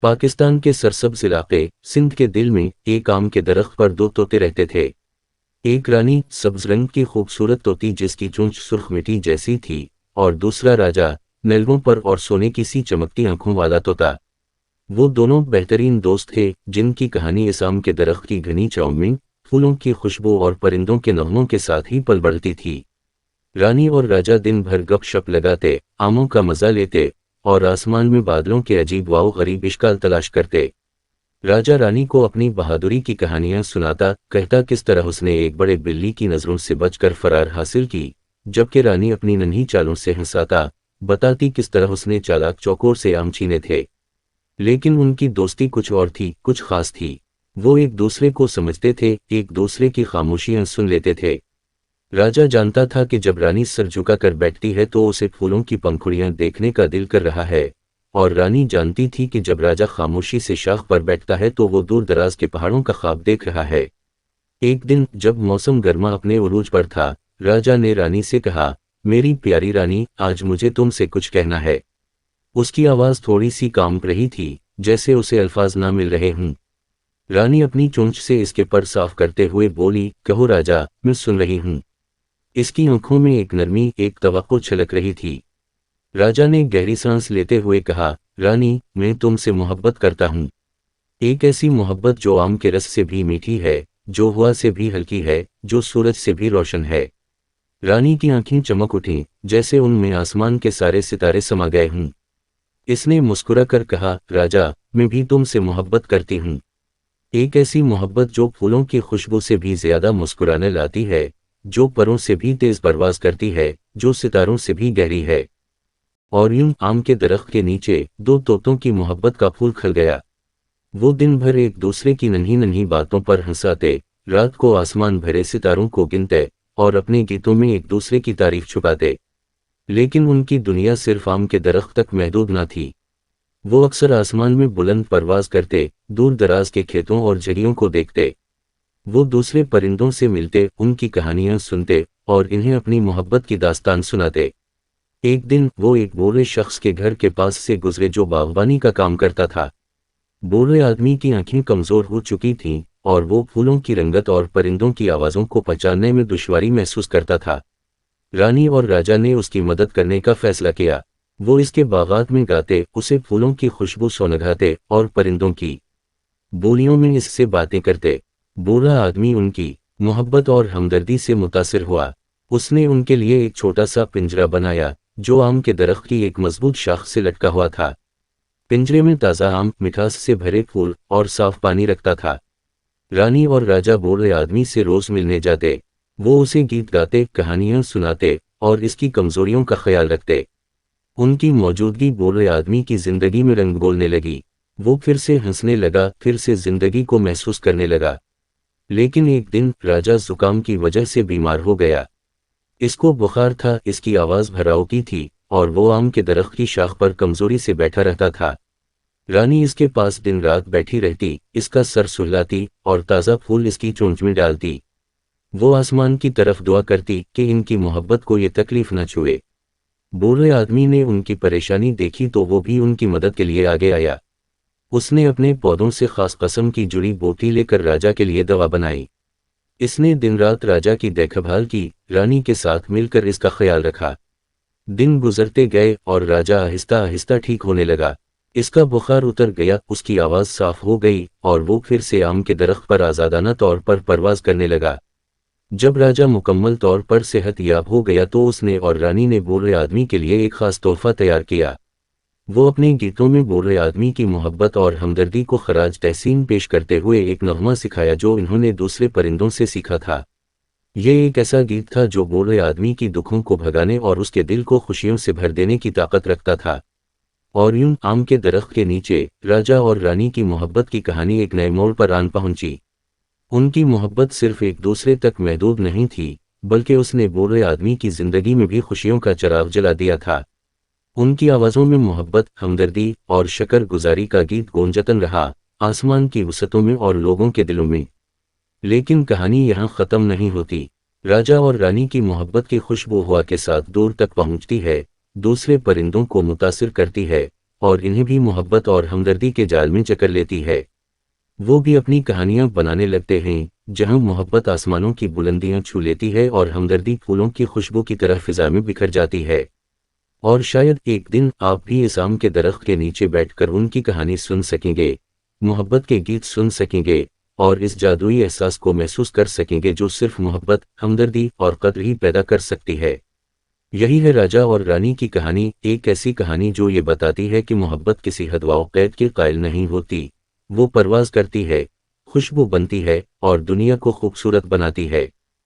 پاکستان کے سرسبز علاقے سندھ کے دل میں ایک آم کے درخت پر دو طوطے رہتے تھے۔ ایک رانی سبز رنگ کی خوبصورت طوطی جس کی چونچ سرخ مٹی جیسی تھی، اور دوسرا راجا نیلووں پر اور سونے کی سی چمکتی آنکھوں والا طوطا۔ وہ دونوں بہترین دوست تھے جن کی کہانی اس آم کے درخت کی گھنی چھاؤں میں پھولوں کی خوشبو اور پرندوں کے نغموں کے ساتھ ہی پل بڑھتی تھی۔ رانی اور راجا دن بھر گپ شپ لگاتے، آموں کا مزہ لیتے اور آسمان میں بادلوں کے عجیب و غریب اشکال تلاش کرتے۔ راجا رانی کو اپنی بہادری کی کہانیاں سناتا، کہتا کس طرح اس نے ایک بڑے بلی کی نظروں سے بچ کر فرار حاصل کی، جبکہ رانی اپنی ننھی چالوں سے ہنساتا، بتاتی کس طرح اس نے چالاک چوکور سے آم چھینے تھے۔ لیکن ان کی دوستی کچھ اور تھی، کچھ خاص تھی۔ وہ ایک دوسرے کو سمجھتے تھے، ایک دوسرے کی خاموشیاں سن لیتے تھے۔ راجا جانتا تھا کہ جب رانی سر جھکا کر بیٹھتی ہے تو اسے پھولوں کی پنکھڑیاں دیکھنے کا دل کر رہا ہے، اور رانی جانتی تھی کہ جب راجا خاموشی سے شاخ پر بیٹھتا ہے تو وہ دور دراز کے پہاڑوں کا خواب دیکھ رہا ہے۔ ایک دن جب موسم گرما اپنے عروج پر تھا، راجا نے رانی سے کہا، میری پیاری رانی، آج مجھے تم سے کچھ کہنا ہے۔ اس کی آواز تھوڑی سی کانپ رہی تھی، جیسے اسے الفاظ نہ مل رہے ہوں۔ رانی اپنی چونچ سے اس کے پر صاف کرتے ہوئے بولی، کہو راجا، میں سن رہی ہوں۔ اس کی آنکھوں میں ایک نرمی، ایک توقع چھلک رہی تھی۔ راجا نے گہری سانس لیتے ہوئے کہا، رانی، میں تم سے محبت کرتا ہوں۔ ایک ایسی محبت جو آم کے رس سے بھی میٹھی ہے، جو ہوا سے بھی ہلکی ہے، جو سورج سے بھی روشن ہے۔ رانی کی آنکھیں چمک اٹھیں، جیسے ان میں آسمان کے سارے ستارے سما گئے ہوں۔ اس نے مسکرا کر کہا، راجا، میں بھی تم سے محبت کرتی ہوں۔ ایک ایسی محبت جو پھولوں کی خوشبو سے بھی زیادہ مسکرانے لاتی ہے، جو پروں سے بھی تیز پرواز کرتی ہے، جو ستاروں سے بھی گہری ہے۔ اور یوں آم کے درخت کے نیچے دو طوطوں کی محبت کا پھول کھل گیا۔ وہ دن بھر ایک دوسرے کی ننھی ننھی باتوں پر ہنساتے، رات کو آسمان بھرے ستاروں کو گنتے اور اپنے گیتوں میں ایک دوسرے کی تعریف چھپاتے۔ لیکن ان کی دنیا صرف آم کے درخت تک محدود نہ تھی۔ وہ اکثر آسمان میں بلند پرواز کرتے، دور دراز کے کھیتوں اور جھڑیوں کو دیکھتے۔ وہ دوسرے پرندوں سے ملتے، ان کی کہانیاں سنتے اور انہیں اپنی محبت کی داستان سناتے۔ ایک دن وہ ایک بوڑھے شخص کے گھر کے پاس سے گزرے جو باغبانی کا کام کرتا تھا۔ بوڑھے آدمی کی آنکھیں کمزور ہو چکی تھیں اور وہ پھولوں کی رنگت اور پرندوں کی آوازوں کو پہچاننے میں دشواری محسوس کرتا تھا۔ رانی اور راجا نے اس کی مدد کرنے کا فیصلہ کیا۔ وہ اس کے باغات میں گاتے، اسے پھولوں کی خوشبو سونگھاتے اور پرندوں کی بولیوں میں اس سے باتیں کرتے۔ بوڑھا آدمی ان کی محبت اور ہمدردی سے متاثر ہوا۔ اس نے ان کے لیے ایک چھوٹا سا پنجرا بنایا جو آم کے درخت کی ایک مضبوط شاخ سے لٹکا ہوا تھا۔ پنجرے میں تازہ آم، مٹھاس سے بھرے پھول اور صاف پانی رکھتا تھا۔ رانی اور راجا بوڑھے آدمی سے روز ملنے جاتے۔ وہ اسے گیت گاتے، کہانیاں سناتے اور اس کی کمزوریوں کا خیال رکھتے۔ ان کی موجودگی بوڑھے آدمی کی زندگی میں رنگ گھولنے لگی۔ وہ پھر سے ہنسنے لگا، پھر سے زندگی کو محسوس کرنے لگا۔ لیکن ایک دن راجا زکام کی وجہ سے بیمار ہو گیا۔ اس کو بخار تھا، اس کی آواز بھراؤ کی تھی اور وہ آم کے درخت کی شاخ پر کمزوری سے بیٹھا رہتا تھا۔ رانی اس کے پاس دن رات بیٹھی رہتی، اس کا سر سہلاتی اور تازہ پھول اس کی چونچ میں ڈالتی۔ وہ آسمان کی طرف دعا کرتی کہ ان کی محبت کو یہ تکلیف نہ چھوئے۔ بوڑھے آدمی نے ان کی پریشانی دیکھی تو وہ بھی ان کی مدد کے لیے آگے آیا۔ اس نے اپنے پودوں سے خاص قسم کی جڑی بوٹی لے کر راجا کے لیے دوا بنائی۔ اس نے دن رات راجا کی دیکھ بھال کی، رانی کے ساتھ مل کر اس کا خیال رکھا۔ دن گزرتے گئے اور راجا آہستہ آہستہ ٹھیک ہونے لگا۔ اس کا بخار اتر گیا، اس کی آواز صاف ہو گئی اور وہ پھر سے آم کے درخت پر آزادانہ طور پر پرواز کرنے لگا۔ جب راجا مکمل طور پر صحت یاب ہو گیا تو اس نے اور رانی نے بوڑھے آدمی کے لیے ایک خاص تحفہ تیار کیا۔ وہ اپنے گیتوں میں بوڑھے آدمی کی محبت اور ہمدردی کو خراج تحسین پیش کرتے ہوئے ایک نغمہ سکھایا جو انہوں نے دوسرے پرندوں سے سیکھا تھا۔ یہ ایک ایسا گیت تھا جو بوڑھے آدمی کی دکھوں کو بھگانے اور اس کے دل کو خوشیوں سے بھر دینے کی طاقت رکھتا تھا۔ اور یوں آم کے درخت کے نیچے راجا اور رانی کی محبت کی کہانی ایک نئے موڑ پر آن پہنچی۔ ان کی محبت صرف ایک دوسرے تک محدود نہیں تھی، بلکہ اس نے بوڑھے آدمی کی زندگی میں بھی خوشیوں کا چراغ جلا دیا تھا۔ ان کی آوازوں میں محبت، ہمدردی اور شکر گزاری کا گیت گونجتن رہا، آسمان کی وسعتوں میں اور لوگوں کے دلوں میں۔ لیکن کہانی یہاں ختم نہیں ہوتی۔ راجا اور رانی کی محبت کی خوشبو ہوا کے ساتھ دور تک پہنچتی ہے، دوسرے پرندوں کو متاثر کرتی ہے اور انہیں بھی محبت اور ہمدردی کے جال میں جکڑ لیتی ہے۔ وہ بھی اپنی کہانیاں بنانے لگتے ہیں جہاں محبت آسمانوں کی بلندیاں چھو لیتی ہے اور ہمدردی پھولوں کی خوشبو کی طرح فضا میں بکھر جاتی ہے۔ اور شاید ایک دن آپ بھی اس آم کے درخت کے نیچے بیٹھ کر ان کی کہانی سن سکیں گے، محبت کے گیت سن سکیں گے، اور اس جادوئی احساس کو محسوس کر سکیں گے جو صرف محبت، ہمدردی اور قدر ہی پیدا کر سکتی ہے۔ یہی ہے راجا اور رانی کی کہانی، ایک ایسی کہانی جو یہ بتاتی ہے کہ محبت کسی حد و قید کے قائل نہیں ہوتی، وہ پرواز کرتی ہے، خوشبو بنتی ہے اور دنیا کو خوبصورت بناتی ہے۔